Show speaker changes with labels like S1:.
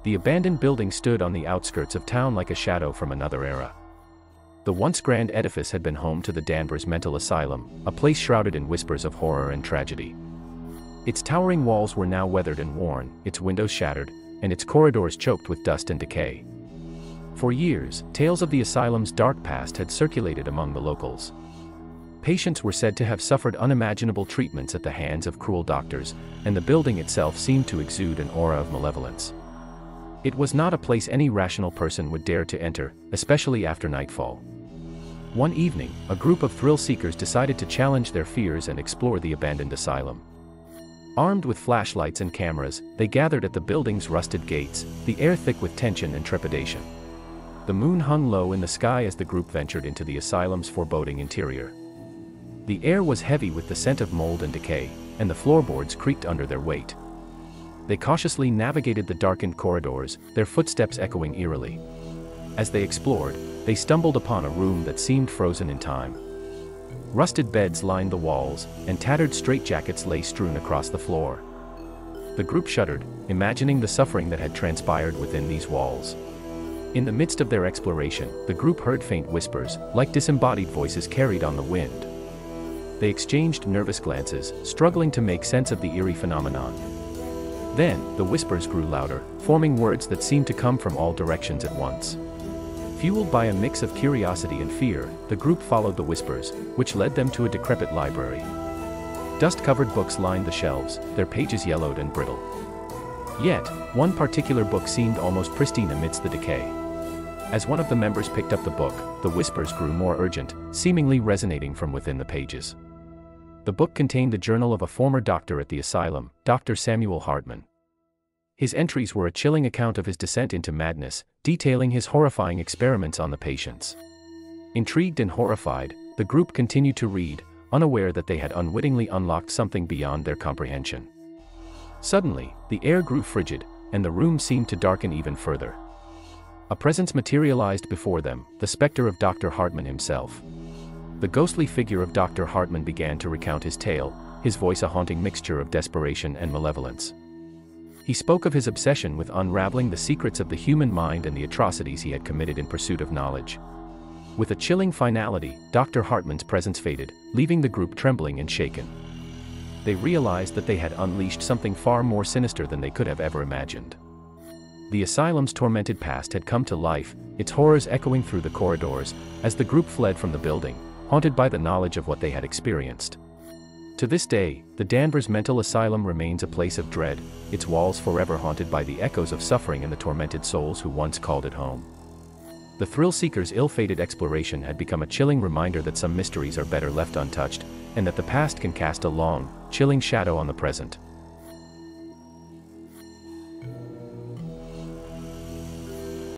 S1: The abandoned building stood on the outskirts of town like a shadow from another era. The once grand edifice had been home to the Danvers Mental Asylum, a place shrouded in whispers of horror and tragedy. Its towering walls were now weathered and worn, its windows shattered, and its corridors choked with dust and decay. For years, tales of the asylum's dark past had circulated among the locals. Patients were said to have suffered unimaginable treatments at the hands of cruel doctors, and the building itself seemed to exude an aura of malevolence. It was not a place any rational person would dare to enter, especially after nightfall. One evening, a group of thrill-seekers decided to challenge their fears and explore the abandoned asylum. Armed with flashlights and cameras, they gathered at the building's rusted gates, the air thick with tension and trepidation. The moon hung low in the sky as the group ventured into the asylum's foreboding interior. The air was heavy with the scent of mold and decay, and the floorboards creaked under their weight. They cautiously navigated the darkened corridors, their footsteps echoing eerily. As they explored, they stumbled upon a room that seemed frozen in time. Rusted beds lined the walls, and tattered straitjackets lay strewn across the floor. The group shuddered, imagining the suffering that had transpired within these walls. In the midst of their exploration, the group heard faint whispers, like disembodied voices carried on the wind. They exchanged nervous glances, struggling to make sense of the eerie phenomenon. Then, the whispers grew louder, forming words that seemed to come from all directions at once. Fueled by a mix of curiosity and fear, the group followed the whispers, which led them to a decrepit library. Dust-covered books lined the shelves, their pages yellowed and brittle. Yet, one particular book seemed almost pristine amidst the decay. As one of the members picked up the book, the whispers grew more urgent, seemingly resonating from within the pages. The book contained the journal of a former doctor at the asylum, Dr. Samuel Hartman. His entries were a chilling account of his descent into madness, detailing his horrifying experiments on the patients. Intrigued and horrified, the group continued to read, unaware that they had unwittingly unlocked something beyond their comprehension. Suddenly, the air grew frigid, and the room seemed to darken even further. A presence materialized before them, the specter of Dr. Hartman himself. The ghostly figure of Dr. Hartman began to recount his tale, his voice a haunting mixture of desperation and malevolence. He spoke of his obsession with unraveling the secrets of the human mind and the atrocities he had committed in pursuit of knowledge. With a chilling finality, Dr. Hartman's presence faded, leaving the group trembling and shaken. They realized that they had unleashed something far more sinister than they could have ever imagined. The asylum's tormented past had come to life, its horrors echoing through the corridors, as the group fled from the building, haunted by the knowledge of what they had experienced. To this day, the Danvers Mental Asylum remains a place of dread, its walls forever haunted by the echoes of suffering and the tormented souls who once called it home. The thrill-seekers' ill-fated exploration had become a chilling reminder that some mysteries are better left untouched, and that the past can cast a long, chilling shadow on the present.